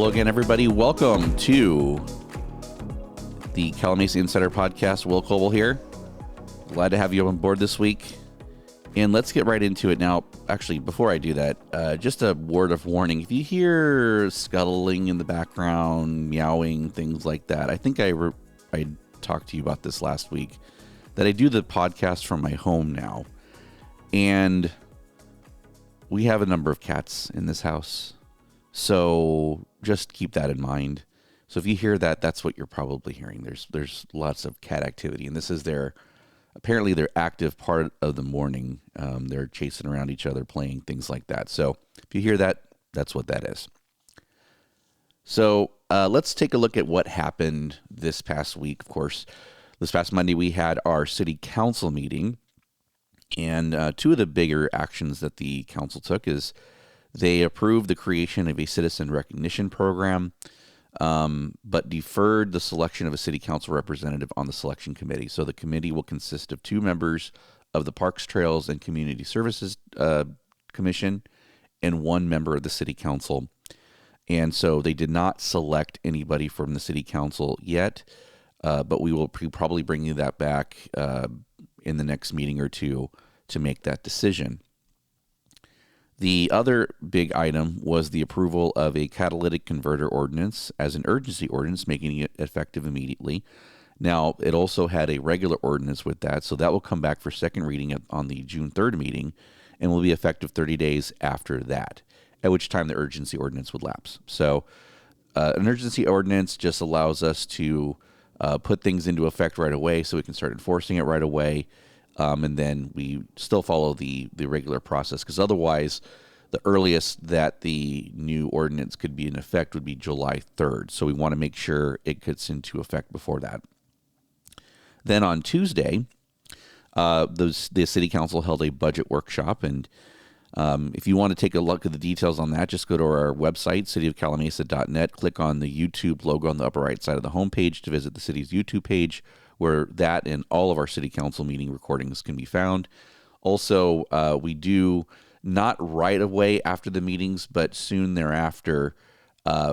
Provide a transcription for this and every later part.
Hello again, everybody. Welcome to the Mesa Insider Podcast. Will Kolbow here. Glad to have you on board this week. And let's get right into it now. Actually, before I do that, just a word of warning. If you hear scuttling in the background, meowing, things like that, I think I talked to you about this last week, that I do the podcast from my home now. And we have a number of cats in this house. So just keep that in mind. So if you hear that, that's what you're probably hearing. There's lots of cat activity, and this is apparently their active part of the morning. They're chasing around each other, playing, things like that. So if you hear that, that's what that is. So let's take a look at what happened this past week. Of course, this past Monday, we had our city council meeting, and two of the bigger actions that the council took is they approved the creation of a citizen recognition program, but deferred the selection of a city council representative on the selection committee. So the committee will consist of 2 members of the Parks, Trails, and Community Services Commission and 1 member of the city council. And so they did not select anybody from the city council yet, but we will probably bring you that back in the next meeting or two to make that decision. The other big item was the approval of a catalytic converter ordinance as an urgency ordinance, making it effective immediately. Now, it also had a regular ordinance with that, so that will come back for second reading on the June 3rd meeting and will be effective 30 days after that, at which time the urgency ordinance would lapse. So an urgency ordinance just allows us to put things into effect right away so we can start enforcing it right away. And then we still follow the regular process, because otherwise the earliest that the new ordinance could be in effect would be July 3rd. So we want to make sure it gets into effect before that. Then on Tuesday, the city council held a budget workshop. And if you want to take a look at the details on that, just go to our website, cityofcalamasa.net, click on the YouTube logo on the upper right side of the homepage to visit the city's YouTube page, where that and all of our city council meeting recordings can be found. Also, we do not right away after the meetings, but soon thereafter,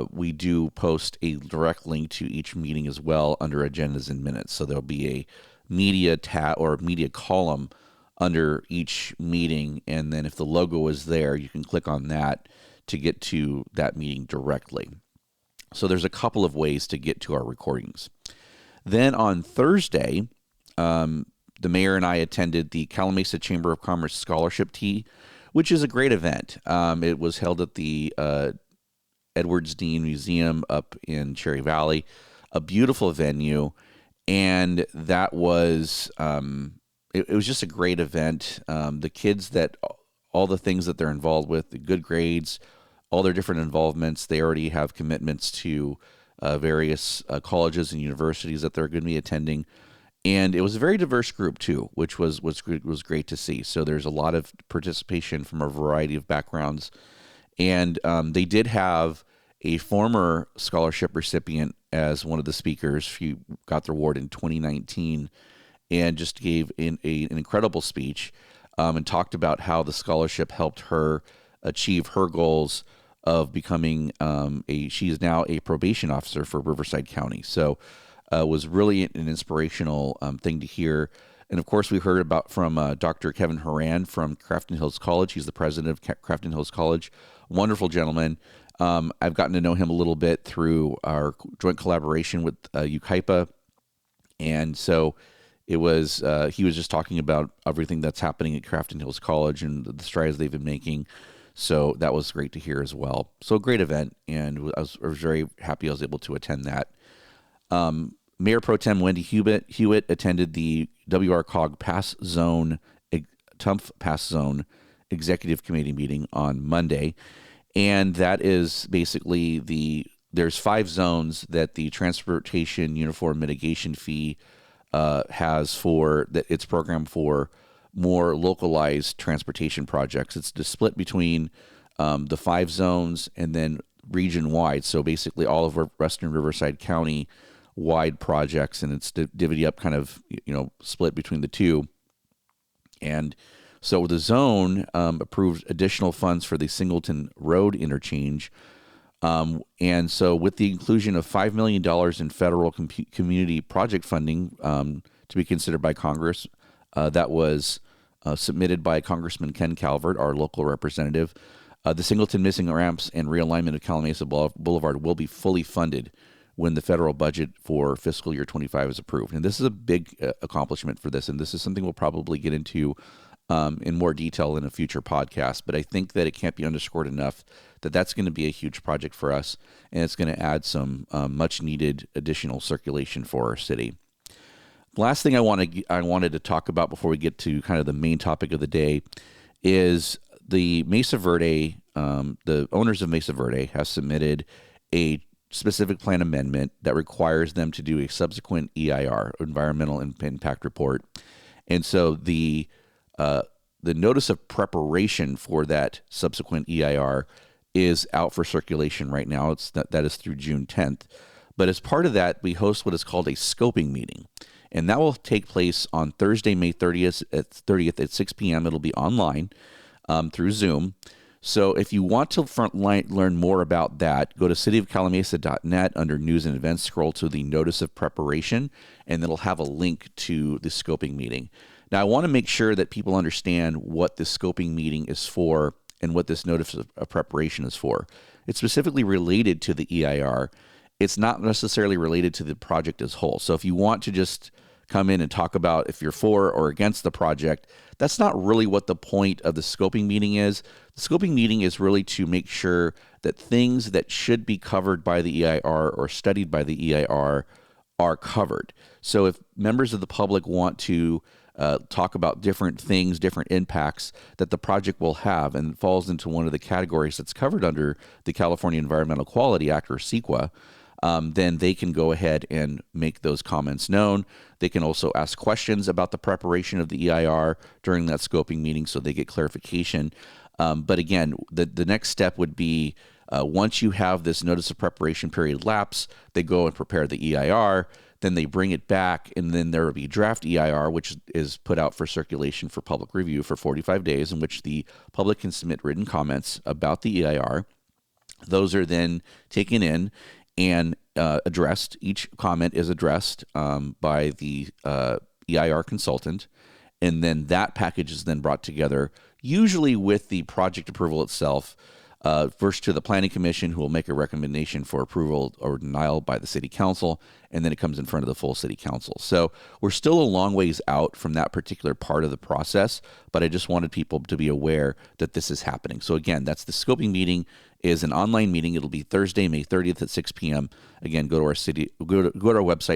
we do post a direct link to each meeting as well under agendas and minutes. So there'll be a media tab or media column under each meeting, and then if the logo is there, you can click on that to get to that meeting directly. So there's a couple of ways to get to our recordings. Then on Thursday, the mayor and I attended the Calamasa Chamber of Commerce Scholarship Tea, which is a great event. It was held at the Edwards Dean Museum up in Cherry Valley, a beautiful venue, and that was it was just a great event. The kids, all the things that they're involved with, the good grades, all their different involvements, they already have commitments to various colleges and universities that they're going to be attending. And it was a very diverse group too, which was great to see. So there's a lot of participation from a variety of backgrounds. And they did have a former scholarship recipient as one of the speakers. She got the award in 2019 and just gave an incredible speech and talked about how the scholarship helped her achieve her goals of becoming she is now a probation officer for Riverside County. So it was really an inspirational thing to hear. And of course, we heard from Dr. Kevin Horan from Crafton Hills College. He's the president of Crafton Hills College. Wonderful gentleman. I've gotten to know him a little bit through our joint collaboration with UKIPA. And so he was just talking about everything that's happening at Crafton Hills College and the strides they've been making. So that was great to hear as well. So a great event, and I was very happy I was able to attend that. Mayor Pro Tem Wendy Hewitt attended the WRCOG TUMF Pass Zone Executive Committee meeting on Monday, and that is basically there's 5 zones that the Transportation Uniform Mitigation Fee has for its program for more localized transportation projects. It's the split between the 5 zones and then region-wide. So basically all of Western Riverside County wide projects, and it's divvied up kind of, split between the two. And so the zone approved additional funds for the Singleton Road interchange And so with the inclusion of $5 million in federal community project funding to be considered by Congress, that was submitted by Congressman Ken Calvert, our local representative, the Singleton missing ramps and realignment of Calamasa Boulevard will be fully funded when the federal budget for fiscal year 25 is approved. And this is a big accomplishment for this, and this is something we'll probably get into in more detail in a future podcast. But I think that it can't be underscored enough that that's going to be a huge project for us, and it's going to add some much-needed additional circulation for our city. Last thing I wanted to talk about before we get to kind of the main topic of the day is the Mesa Verde, the owners of Mesa Verde have submitted a specific plan amendment that requires them to do a subsequent EIR, environmental impact report. And so the notice of preparation for that subsequent EIR is out for circulation right now. That is through June 10th. But as part of that, we host what is called a scoping meeting. And that will take place on Thursday, May 30th at 6 p.m. It'll be online through Zoom. So if you want to learn more about that, go to cityofcalamasa.net under news and events, scroll to the notice of preparation, and it'll have a link to the scoping meeting. Now, I want to make sure that people understand what the scoping meeting is for and what this notice of preparation is for. It's specifically related to the EIR. It's not necessarily related to the project as whole. So if you want to just come in and talk about if you're for or against the project, that's not really what the point of the scoping meeting is. The scoping meeting is really to make sure that things that should be covered by the EIR or studied by the EIR are covered. So if members of the public want to talk about different things, different impacts that the project will have, and falls into one of the categories that's covered under the California Environmental Quality Act, or CEQA, then they can go ahead and make those comments known. They can also ask questions about the preparation of the EIR during that scoping meeting so they get clarification. But again, the next step would be once you have this notice of preparation period lapse, they go and prepare the EIR, then they bring it back, and then there will be draft EIR, which is put out for circulation for public review for 45 days, in which the public can submit written comments about the EIR. Those are then taken in and addressed. Each comment is addressed by the EIR consultant, and then that package is then brought together, usually with the project approval itself, first to the Planning Commission, who will make a recommendation for approval or denial by the City Council, and then it comes in front of the full City Council. So we're still a long ways out from that particular part of the process, but I just wanted people to be aware that this is happening. So again, that's the scoping meeting. Is an online meeting. It'll be Thursday, May 30th at 6 p.m. Again, go to our website,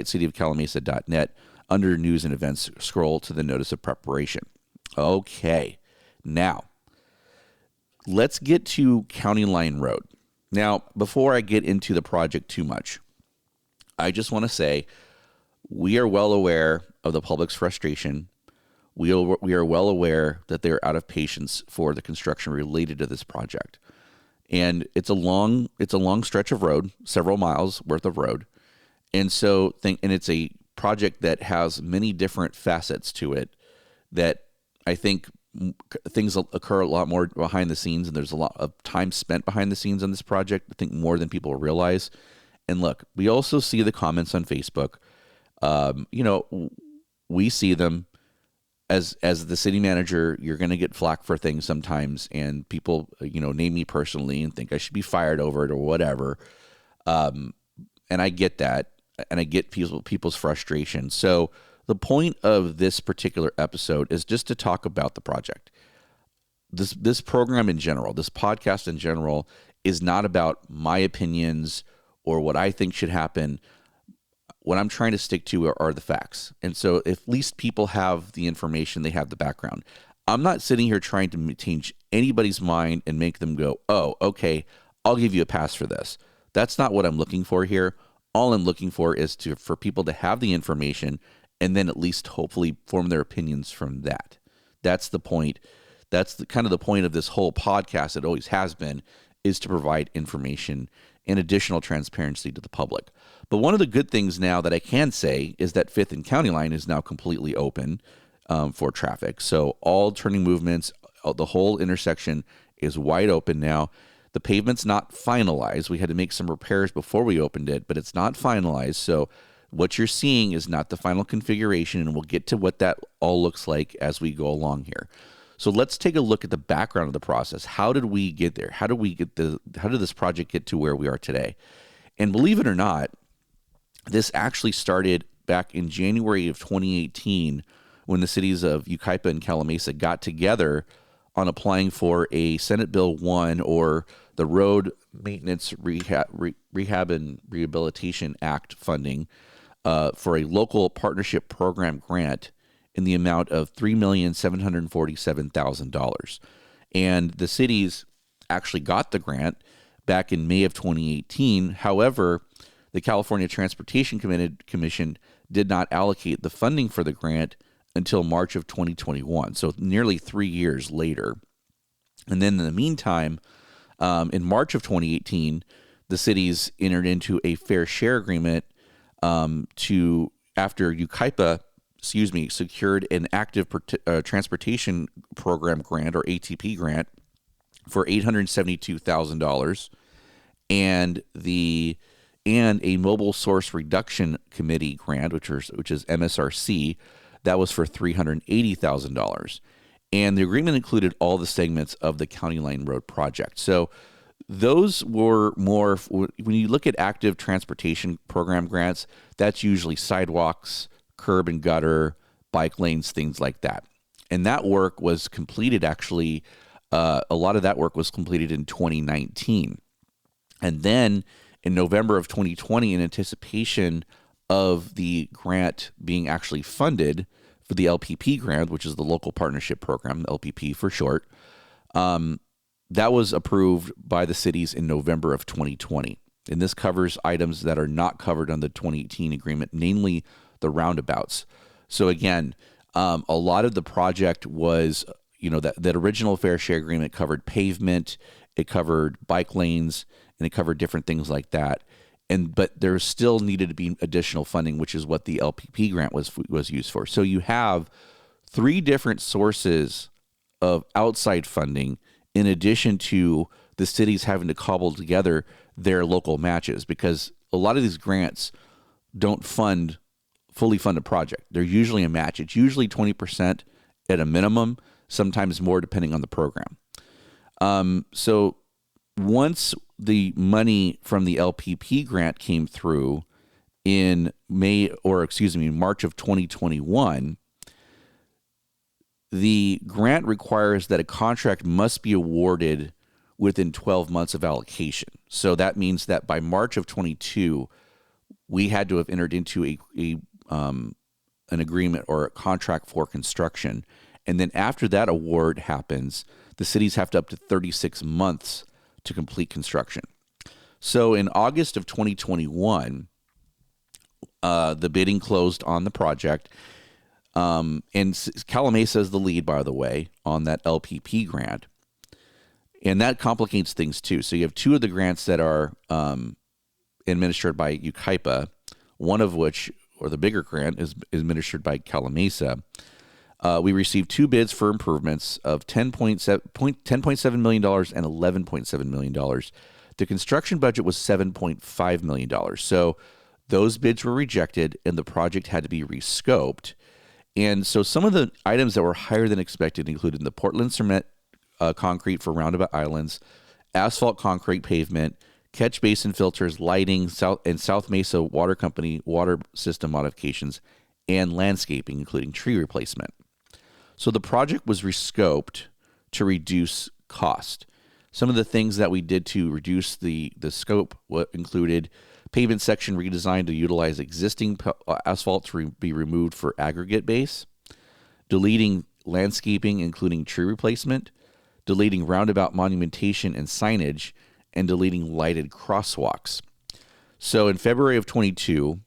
cityofcalamasa.net. Under news and events, scroll to the notice of preparation. Okay, now let's get to County Line Road. Now, before I get into the project too much, I just want to say we are well aware of the public's frustration. We are well aware that they're out of patience for the construction related to this project. And it's a long stretch of road, several miles worth of road. And so and it's a project that has many different facets to it that I think things occur a lot more behind the scenes, and there's a lot of time spent behind the scenes on this project, I think more than people realize. And look, we also see the comments on Facebook. We see them. As the city manager, you're going to get flack for things sometimes, and people, name me personally and think I should be fired over it or whatever. And I get that, and I get people's frustration. So the point of this particular episode is just to talk about the project. This program in general, this podcast in general, is not about my opinions or what I think should happen. What I'm trying to stick to are the facts. And so if at least people have the information, they have the background. I'm not sitting here trying to change anybody's mind and make them go, oh, okay, I'll give you a pass for this. That's not what I'm looking for here. All I'm looking for is for people to have the information and then at least hopefully form their opinions from that. That's the point. That's kind of the point of this whole podcast. It always has been, is to provide information and additional transparency to the public. But one of the good things now that I can say is that 5th and County Line is now completely open for traffic. So all turning movements, the whole intersection is wide open now. The pavement's not finalized. We had to make some repairs before we opened it, but it's not finalized. So what you're seeing is not the final configuration, and we'll get to what that all looks like as we go along here. So let's take a look at the background of the process. How did we get there? How did this project get to where we are today? And believe it or not, this actually started back in January of 2018 when the cities of Yucaipa and Calamasa got together on applying for a Senate Bill 1, or the Road Maintenance Rehab and Rehabilitation Act funding for a local partnership program grant in the amount of $3,747,000. And the cities actually got the grant back in May of 2018. However, the California Transportation Commission did not allocate the funding for the grant until March of 2021, so nearly 3 years later. And then in the meantime, in March of 2018, the cities entered into a fair share agreement after Yucaipa, secured an active transportation program grant, or ATP grant, for $872,000, and a mobile source reduction committee grant, which is MSRC, that was for $380,000. And the agreement included all the segments of the County Line Road project. So those were more, when you look at active transportation program grants, that's usually sidewalks, curb and gutter, bike lanes, things like that. And that work was completed, actually, a lot of that work was completed in 2019. And then in November of 2020, in anticipation of the grant being actually funded for the LPP grant, which is the Local Partnership Program, LPP for short, that was approved by the cities in November of 2020. And this covers items that are not covered on the 2018 agreement, namely the roundabouts. So again, a lot of the project was, that original fair share agreement covered pavement, it covered bike lanes, and it covered different things like that. But there still needed to be additional funding, which is what the LPP grant was used for. So you have 3 different sources of outside funding, in addition to the cities having to cobble together their local matches, because a lot of these grants don't fully fund a project. They're usually a match. It's usually 20% at a minimum, sometimes more depending on the program. So once the money from the LPP grant came through in March of 2021, the grant requires that a contract must be awarded within 12 months of allocation. So that means that by March of 22, we had to have entered into an agreement or a contract for construction. And then after that award happens, the cities have up to 36 months to complete construction. So in August of 2021, the bidding closed on the project. And Calamasa is the lead, by the way, on that LPP grant. And that complicates things too. So you have 2 of the grants that are administered by Yucaipa, one of which, or the bigger grant, is administered by Calamasa. We received 2 bids for improvements of $10.7 million and $11.7 million. The construction budget was $7.5 million. So those bids were rejected, and the project had to be rescoped. And so some of the items that were higher than expected included the Portland cement concrete for roundabout islands, asphalt concrete pavement, catch basin filters, lighting, South Mesa Water Company water system modifications, and landscaping, including tree replacement. So the project was rescoped to reduce cost. Some of the things that we did to reduce the scope included pavement section redesigned to utilize existing asphalt to be removed for aggregate base, deleting landscaping, including tree replacement, deleting roundabout monumentation and signage, and deleting lighted crosswalks. So in February of 22,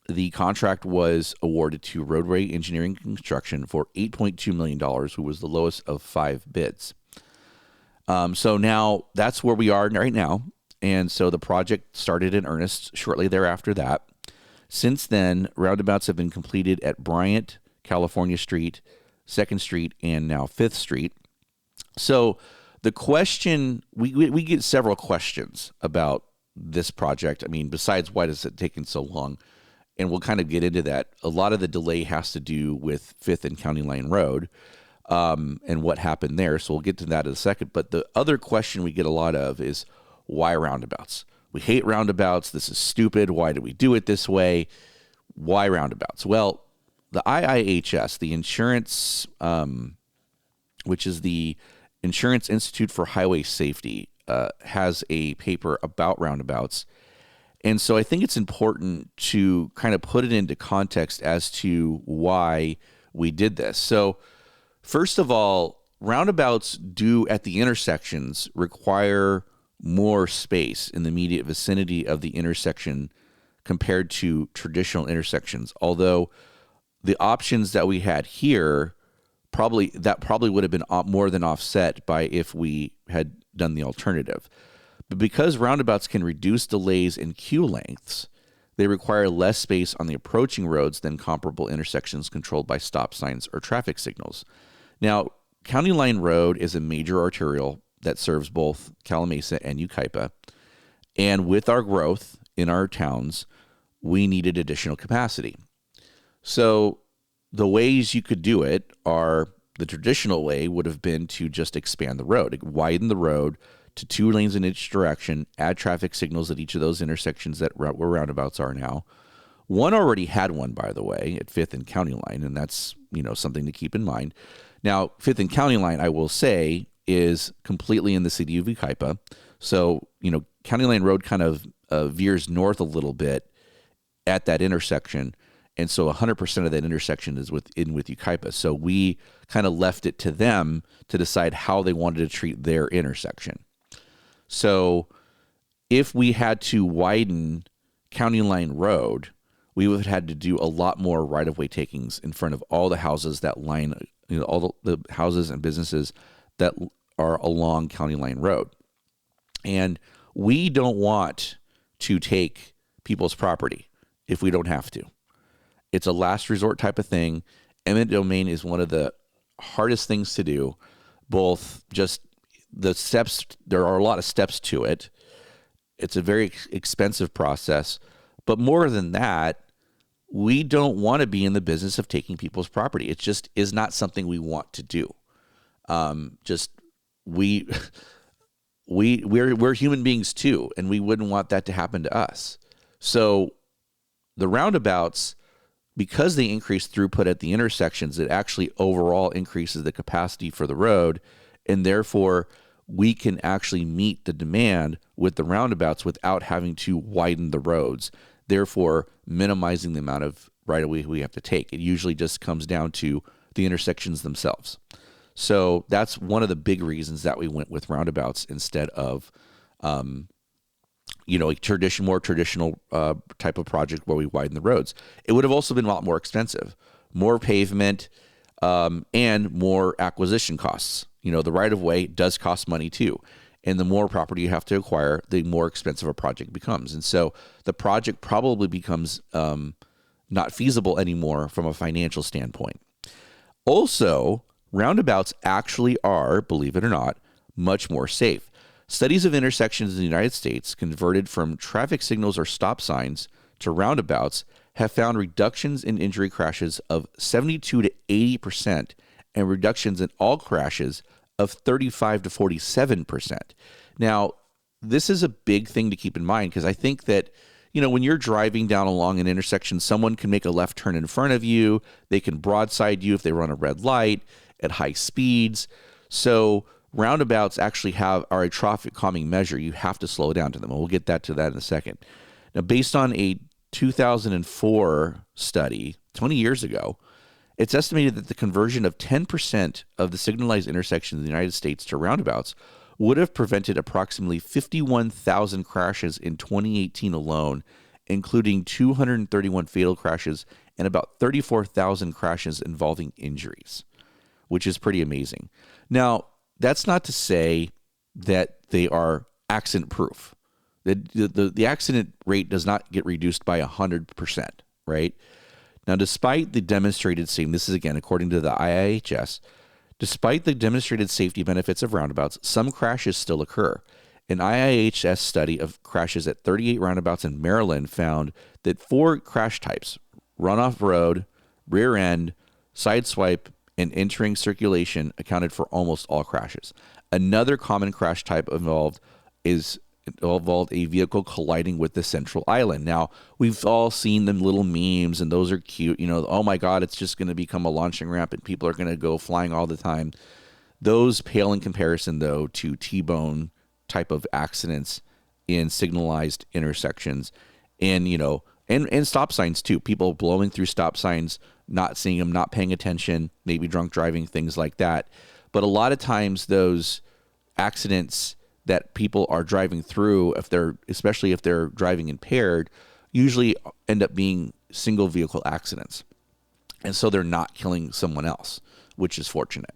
the contract was awarded to Roadway Engineering Construction for $8.2 million, who was the lowest of 5 bids. So now that's where we are right now. And so the project started in earnest shortly thereafter that. Since then, roundabouts have been completed at Bryant, California Street, 2nd Street, and now 5th Street. So the question, we get several questions about this project. I mean, besides why does it taking so long? And we'll kind of get into that. A lot of the delay has to do with 5th and County Line Road and what happened there. So we'll get to that in a second. But the other question we get a lot of is, why roundabouts? We hate roundabouts. This is stupid. Why do we do it this way? Why roundabouts? Well, the IIHS, the insurance, which is the Insurance Institute for Highway Safety, has a paper about roundabouts. And so I think it's important to kind of put it into context as to why we did this. So first of all, roundabouts do at the intersections require more space in the immediate vicinity of the intersection compared to traditional intersections. Although the options that we had here probably would have been more than offset by if we had done the alternative. But because roundabouts can reduce delays in queue lengths, they require less space on the approaching roads than comparable intersections controlled by stop signs or traffic signals. Now, County Line Road is a major arterial that serves both Calimesa and Yucaipa. And with our growth in our towns, we needed additional capacity. So the ways you could do it are, the traditional way would have been to just expand the road, widen the road to 2 lanes in each direction, add traffic signals at each of those intersections that where roundabouts are now. One already had one, by the way, at 5th and County Line, and that's, something to keep in mind. Now, 5th and County Line, I will say, is completely in the city of Yucaipa. So, County Line Road kind of veers north a little bit at that intersection. And so 100% of that intersection is with Yucaipa. So we kind of left it to them to decide how they wanted to treat their intersection. So if we had to widen County Line Road, we would have had to do a lot more right-of-way takings in front of all the houses that line, all the houses and businesses that are along County Line Road. And we don't want to take people's property if we don't have to. It's a last resort type of thing. Eminent domain is one of the hardest things to do, both just the steps, there are a lot of steps to it. It's a very expensive process. But more than that, we don't want to be in the business of taking people's property. It just is not something we want to do. We're human beings too, and we wouldn't want that to happen to us. So the roundabouts, because they increase throughput at the intersections, it actually overall increases the capacity for the road, and therefore we can actually meet the demand with the roundabouts without having to widen the roads, therefore minimizing the amount of right-of-way we have to take. It usually just comes down to the intersections themselves. So that's one of the big reasons that we went with roundabouts instead of, a more traditional type of project where we widen the roads. It would have also been a lot more expensive, more pavement, and more acquisition costs. The right-of-way does cost money too. And the more property you have to acquire, the more expensive a project becomes. And so the project probably becomes not feasible anymore from a financial standpoint. Also, roundabouts actually are, believe it or not, much more safe. Studies of intersections in the United States converted from traffic signals or stop signs to roundabouts have found reductions in injury crashes of 72 to 80% and reductions in all crashes of 35 to 47%. Now, this is a big thing to keep in mind because I think that, when you're driving down along an intersection, someone can make a left turn in front of you. They can broadside you if they run a red light at high speeds. So roundabouts actually are a traffic calming measure. You have to slow down to them. And we'll get to that in a second. Now, based on a 2004 study, 20 years ago, it's estimated that the conversion of 10% of the signalized intersections in the United States to roundabouts would have prevented approximately 51,000 crashes in 2018 alone, including 231 fatal crashes and about 34,000 crashes involving injuries, which is pretty amazing. Now, that's not to say that they are accident-proof. The accident rate does not get reduced by 100%, right? Now, despite the demonstrated safety, this is again according to the IIHS, Despite the demonstrated safety benefits of roundabouts, some crashes still occur. An IIHS study of crashes at 38 roundabouts in Maryland found that 4 crash types, runoff road, rear end, sideswipe, and entering circulation, accounted for almost all crashes. Another common crash type involved a vehicle colliding with the central island. Now, we've all seen them little memes, and those are cute. Oh my God, it's just going to become a launching ramp, and people are going to go flying all the time. Those pale in comparison, though, to T-bone type of accidents in signalized intersections, and and stop signs too. People blowing through stop signs, not seeing them, not paying attention, maybe drunk driving, things like that. But a lot of times those accidents that people are driving through, especially if they're driving impaired, usually end up being single vehicle accidents. And so they're not killing someone else, which is fortunate.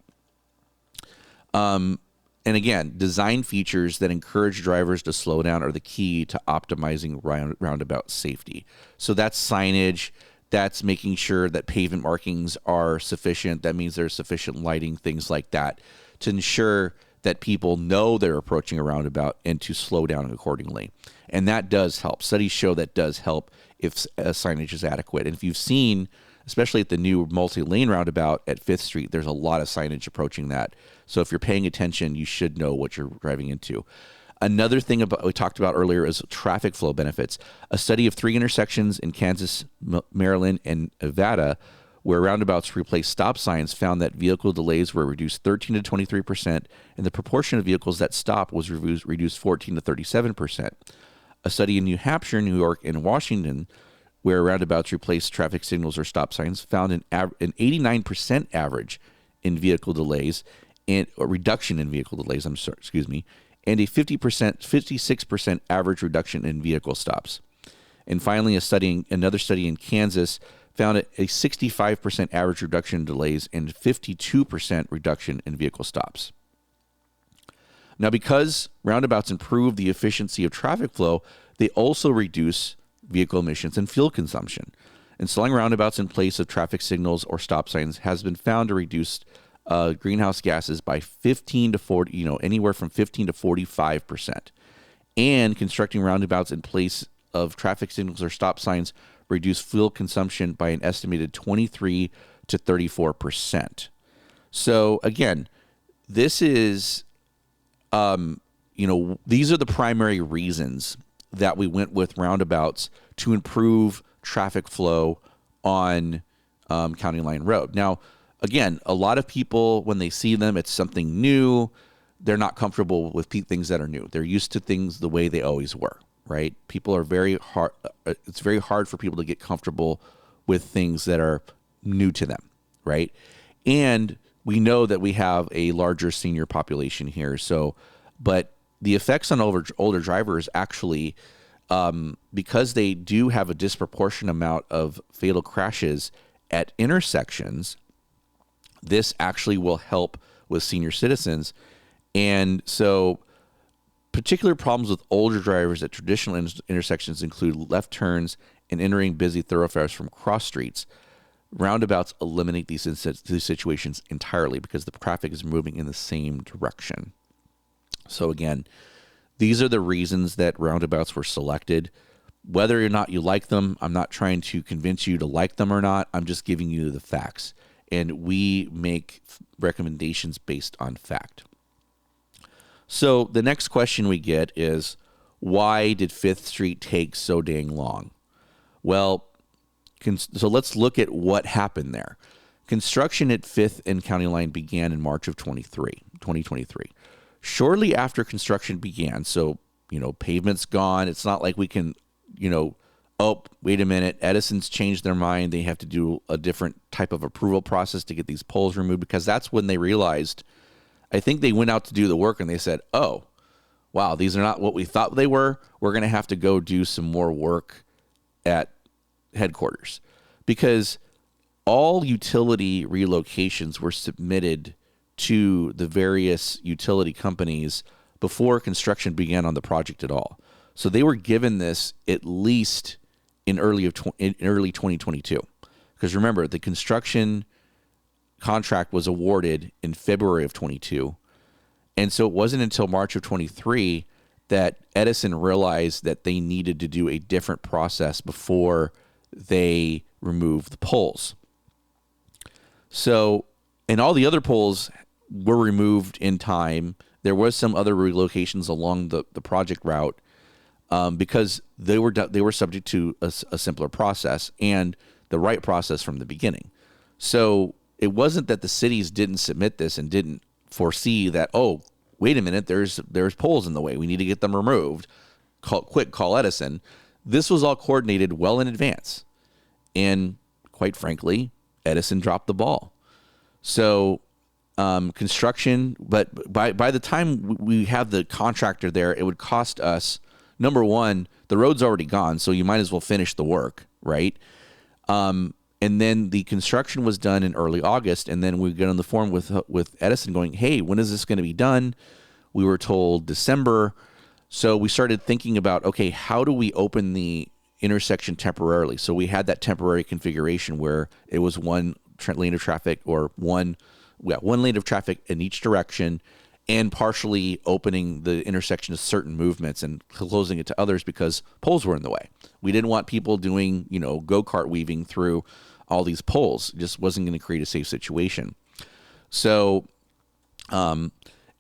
And again, design features that encourage drivers to slow down are the key to optimizing roundabout safety. So that's signage, that's making sure that pavement markings are sufficient. That means there's sufficient lighting, things like that, to ensure that people know they're approaching a roundabout and to slow down accordingly. And that does help. Studies show that does help if signage is adequate. And if you've seen, especially at the new multi-lane roundabout at 5th Street, there's a lot of signage approaching that. So if you're paying attention, you should know what you're driving into. Another thing we talked about earlier is traffic flow benefits. A study of 3 intersections in Kansas, Maryland, and Nevada, where roundabouts replaced stop signs, found that vehicle delays were reduced 13 to 23%, and the proportion of vehicles that stopped was reduced 14 to 37%. A study in New Hampshire, New York, and Washington, where roundabouts replaced traffic signals or stop signs, found an 89% average in vehicle delays, and a reduction in vehicle delays, and a 56% average reduction in vehicle stops. And finally, another study in Kansas found a 65% average reduction in delays and 52% reduction in vehicle stops. Now, because roundabouts improve the efficiency of traffic flow, they also reduce vehicle emissions and fuel consumption. Installing roundabouts in place of traffic signals or stop signs has been found to reduce greenhouse gases by 15 to 40, anywhere from 15 to 45%. And constructing roundabouts in place of traffic signals or stop signs reduce fuel consumption by an estimated 23 to 34%. So again, this is, these are the primary reasons that we went with roundabouts to improve traffic flow on County Line Road. Now, again, a lot of people, when they see them, it's something new. They're not comfortable with things that are new. They're used to things the way they always were, right? People are very hard. It's very hard for people to get comfortable with things that are new to them, right? And we know that we have a larger senior population here. So, but the effects on older drivers actually, because they do have a disproportionate amount of fatal crashes at intersections, this actually will help with senior citizens. And so particular problems with older drivers at traditional intersections include left turns and entering busy thoroughfares from cross streets. Roundabouts eliminate these situations entirely because the traffic is moving in the same direction. So again, these are the reasons that roundabouts were selected. Whether or not you like them, I'm not trying to convince you to like them or not. I'm just giving you the facts. And we make recommendations based on fact. So the next question we get is, why did 5th Street take so dang long? Well, so let's look at what happened there. Construction at 5th and County Line began in March of 2023. Shortly after construction began, so, pavement's gone. It's not like we can, oh, wait a minute, Edison's changed their mind. They have to do a different type of approval process to get these poles removed, because that's when they realized, I think they went out to do the work and they said, oh, wow, these are not what we thought they were. We're going to have to go do some more work at headquarters, because all utility relocations were submitted to the various utility companies before construction began on the project at all. So they were given this at least in early 2022. Because remember, the construction contract was awarded in February of 22. And so it wasn't until March of 23 that Edison realized that they needed to do a different process before they removed the poles. So, and all the other poles were removed in time. There was some other relocations along the project route because they were subject to a simpler process and the right process from the beginning. So it wasn't that the cities didn't submit this and didn't foresee that, oh, wait a minute, there's poles in the way. We need to get them removed. Call Edison. This was all coordinated well in advance. And quite frankly, Edison dropped the ball. So construction, but by the time we have the contractor there, it would cost us, number one, the road's already gone, so you might as well finish the work, right? And then the construction was done in early August, and then we get on the phone with Edison going, hey, when is this going to be done? We were told December. So we started thinking about, okay, how do we open the intersection temporarily? So we had that temporary configuration where it was one lane of traffic or one lane of traffic in each direction, and partially opening the intersection to certain movements and closing it to others because poles were in the way. We didn't want people doing, go-kart weaving through all these poles. It just wasn't going to create a safe situation. So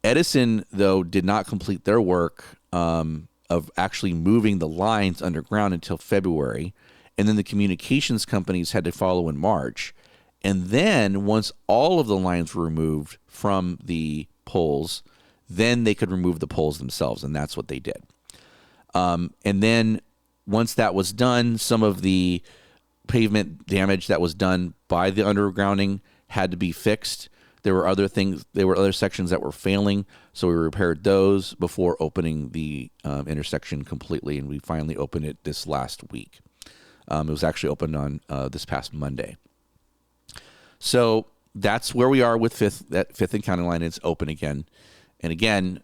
Edison, though, did not complete their work of actually moving the lines underground until February. And then the communications companies had to follow in March. And then once all of the lines were removed from the poles, then they could remove the poles themselves, and that's what they did. And then once that was done, some of the pavement damage that was done by the undergrounding had to be fixed. There were other sections that were failing, so we repaired those before opening the intersection completely, and we finally opened it this last week. It was actually opened on this past Monday. So that's where we are with Fifth and County Line. It's open again, and again,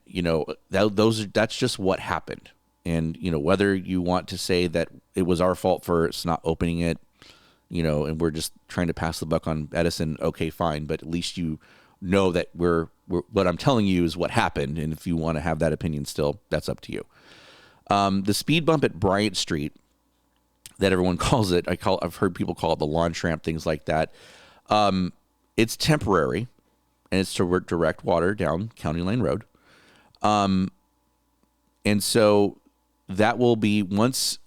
that's just what happened. And whether you want to say that it was our fault for it's not opening it, and we're just trying to pass the buck on Edison, okay, fine. But at least you know that we're what I'm telling you is what happened, and if you want to have that opinion still, that's up to you. The speed bump at Bryant Street, that everyone calls it, I've heard people call it the launch ramp, things like that. It's temporary, and it's to direct water down County Line Road. And so that will be once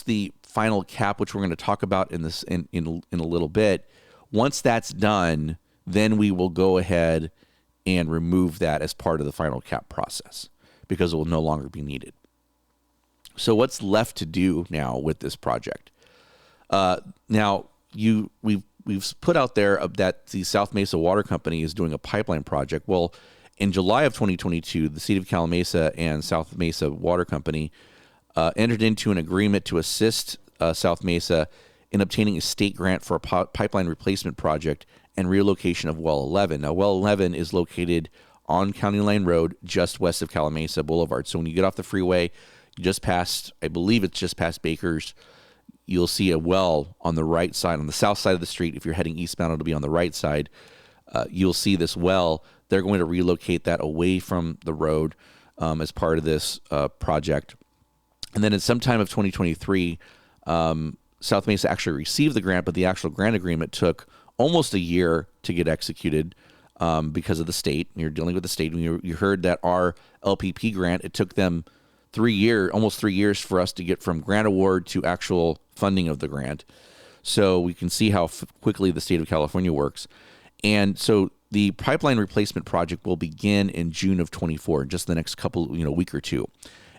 the final cap, which we're going to talk about in a little bit, once that's done, then we will go ahead and remove that as part of the final cap process because it will no longer be needed. So what's left to do now with this project? We've put out there that the South Mesa Water Company is doing a pipeline project. Well, in July of 2022, the City of Calimesa and South Mesa Water Company entered into an agreement to assist South Mesa in obtaining a state grant for a pipeline replacement project and relocation of Well 11. Now, Well 11 is located on County Line Road, just west of Calimesa Boulevard. So when you get off the freeway, I believe it's just past Baker's, you'll see a well on the right side, on the south side of the street. If you're heading eastbound, it'll be on the right side. You'll see this well. They're going to relocate that away from the road as part of this project. And then at some time of 2023, South Mesa actually received the grant, but the actual grant agreement took almost a year to get executed because of the state. You're dealing with the state. When you heard that our LPP grant, it took them almost 3 years for us to get from grant award to actual funding of the grant. So we can see how quickly the state of California works. And so the pipeline replacement project will begin in June of 24, just the next week or two.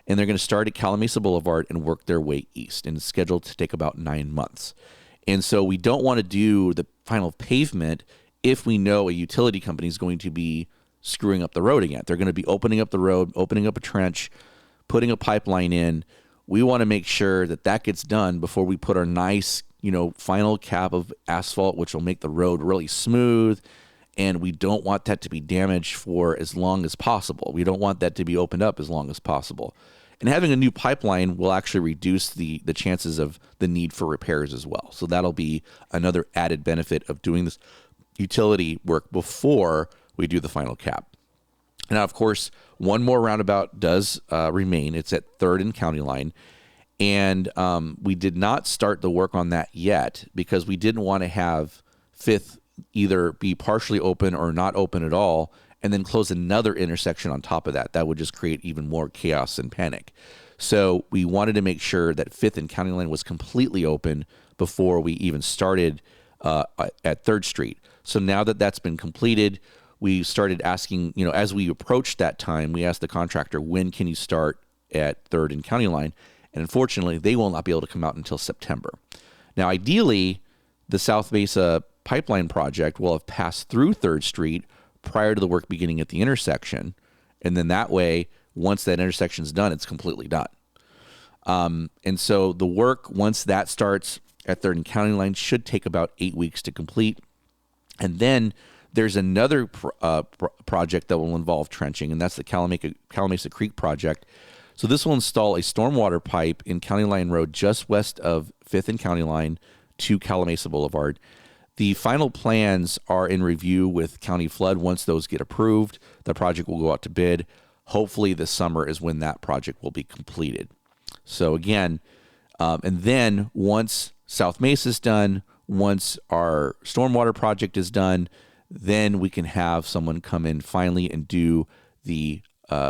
And they're going to start at Calimesa Boulevard and work their way east, and it's scheduled to take about 9 months. And so we don't want to do the final pavement if we know a utility company is going to be screwing up the road again. They're going to be opening up the road, opening up a trench, putting a pipeline in. We want to make sure that gets done before we put our nice, final cap of asphalt, which will make the road really smooth. And we don't want that to be damaged for as long as possible. We don't want that to be opened up as long as possible. And having a new pipeline will actually reduce the chances of the need for repairs as well. So that'll be another added benefit of doing utility work before we do the final cap. Now, of course, one more roundabout does remain. It's at 3rd and County Line. And we did not start the work on that yet because we didn't want to have 5th either be partially open or not open at all and then close another intersection on top of that. That would just create even more chaos and panic. So we wanted to make sure that 5th and County Line was completely open before we even started at 3rd Street. So now that that's been completed, we started asking, as we approached that time, we asked the contractor, when can you start at 3rd and County Line? And unfortunately, they will not be able to come out until September. Now, ideally, the South Mesa pipeline project will have passed through 3rd Street prior to the work beginning at the intersection. And then that way, once that intersection is done, it's completely done. And so the work, once that starts at 3rd and County Line, should take about 8 weeks to complete. And then there's another project that will involve trenching, and that's the Calamasa Creek project. So this will install a stormwater pipe in County Line Road just west of 5th and County Line to Calamasa Boulevard. The final plans are in review with County Flood. Once those get approved, the project will go out to bid. Hopefully this summer is when that project will be completed. So again, and then once South Mesa is done, once our stormwater project is done, then we can have someone come in finally and do the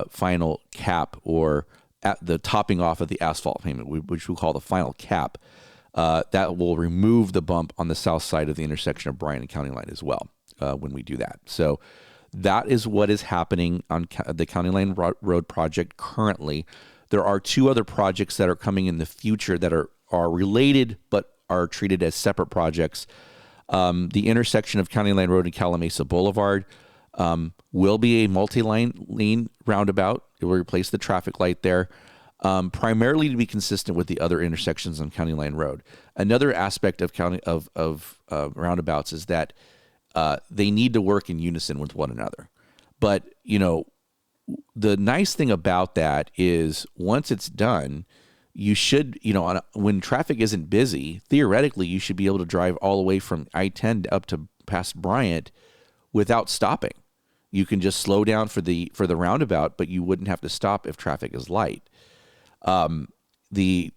final cap, or at the topping off of the asphalt pavement, which we call the final cap. That will remove the bump on the south side of the intersection of Bryan and County Line as well when we do that. So that is what is happening on the County Line Road project currently. There are 2 other projects that are coming in the future that are related but are treated as separate projects. The intersection of County Line Road and Calamasa Boulevard will be a multi-lane roundabout. It will replace the traffic light there, primarily to be consistent with the other intersections on County Line Road. Another aspect of roundabouts is that they need to work in unison with one another. But the nice thing about that is once it's done, you should, when traffic isn't busy, theoretically, you should be able to drive all the way from I-10 up to past Bryant without stopping. You can just slow down for the roundabout, but you wouldn't have to stop if traffic is light. The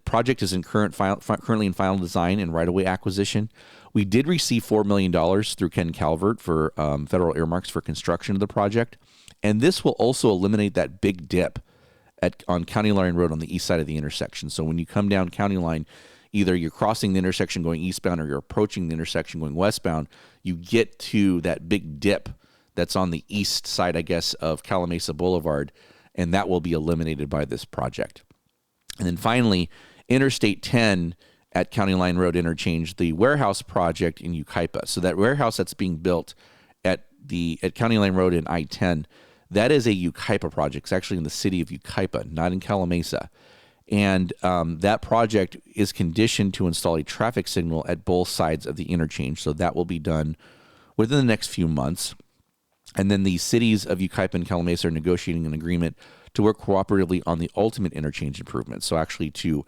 project is currently in final design and right-of-way acquisition. We did receive $4 million through Ken Calvert for federal earmarks for construction of the project, and this will also eliminate that big dip on County Line Road on the east side of the intersection. So when you come down County Line, either you're crossing the intersection going eastbound or you're approaching the intersection going westbound, you get to that big dip that's on the east side, I guess, of Calamasa Boulevard, and that will be eliminated by this project. And then finally, Interstate 10 at County Line Road interchange, the warehouse project in Yucaipa. So that warehouse that's being built at County Line Road in I-10, that is a Yucaipa project. It's actually in the city of Yucaipa, not in Calamasa. And that project is conditioned to install a traffic signal at both sides of the interchange. So that will be done within the next few months. And then the cities of Yucaipa and Calamasa are negotiating an agreement to work cooperatively on the ultimate interchange improvements. So actually to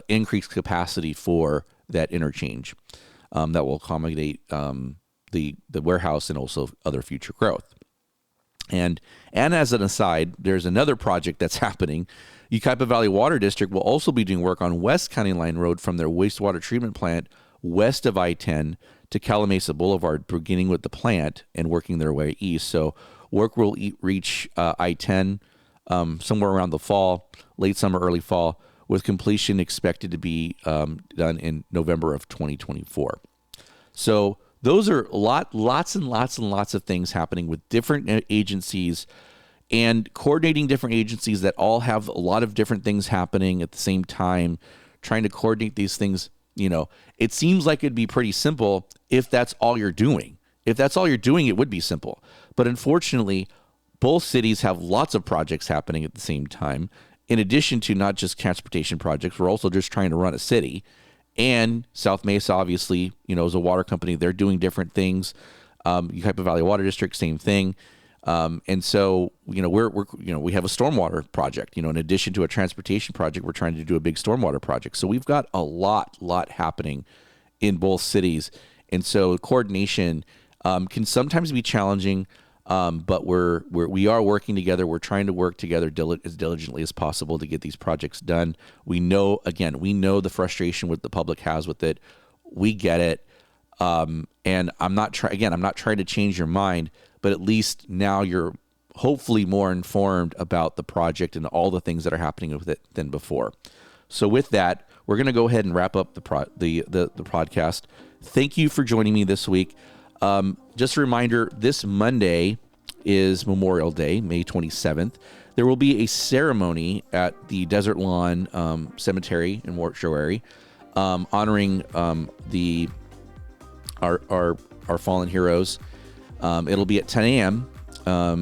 increase capacity for that interchange that will accommodate the warehouse and also other future growth. And as an aside, there's another project that's happening. Yucaipa Valley Water District will also be doing work on West County Line Road from their wastewater treatment plant west of I-10 to Calamasa Boulevard, beginning with the plant and working their way east. So work will reach I-10 somewhere around the fall, late summer, early fall, with completion expected to be done in November of 2024. So those are lots and lots of things happening with different agencies and coordinating different agencies that all have a lot of different things happening at the same time, trying to coordinate these things. It seems like it'd be pretty simple if that's all you're doing. If that's all you're doing, it would be simple. But unfortunately, both cities have lots of projects happening at the same time. In addition to not just transportation projects, we're also just trying to run a city. And South Mesa, obviously, is a water company. They're doing different things. Yucaipa Valley Water District, same thing. And so, we have a stormwater project. In addition to a transportation project, we're trying to do a big stormwater project. So we've got a lot happening in both cities. And so coordination can sometimes be challenging, but we are working together. We're trying to work together as diligently as possible to get these projects done. We know the frustration what the public has with it. We get it. And I'm not trying to change your mind, but at least now you're hopefully more informed about the project and all the things that are happening with it than before. So with that, we're going to go ahead and wrap up the podcast. Thank you for joining me this week. Just a reminder, this Monday is Memorial Day, May 27th. There will be a ceremony at the Desert Lawn Cemetery and Mortuary, honoring our fallen heroes. It'll be at 10 a.m.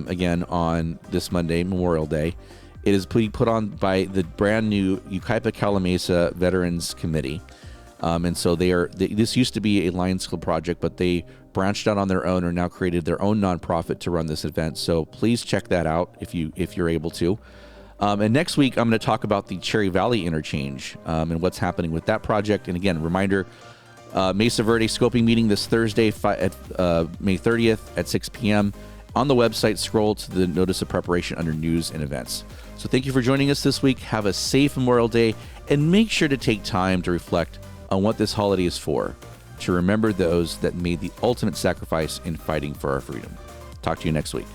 Again on this Monday, Memorial Day. It is put on by the brand new Yucaipa Mesa Veterans Committee. And so this used to be a Lions Club project, but they branched out on their own or now created their own nonprofit to run this event. So please check that out if you're able to. And next week, I'm going to talk about the Cherry Valley interchange and what's happening with that project. And again, reminder, Mesa Verde scoping meeting this Thursday at May 30th at 6 p.m. On the website, scroll to the notice of preparation under news and events. So thank you for joining us this week. Have a safe Memorial Day, and make sure to take time to reflect on what this holiday is for, to remember those that made the ultimate sacrifice in fighting for our freedom. Talk to you next week.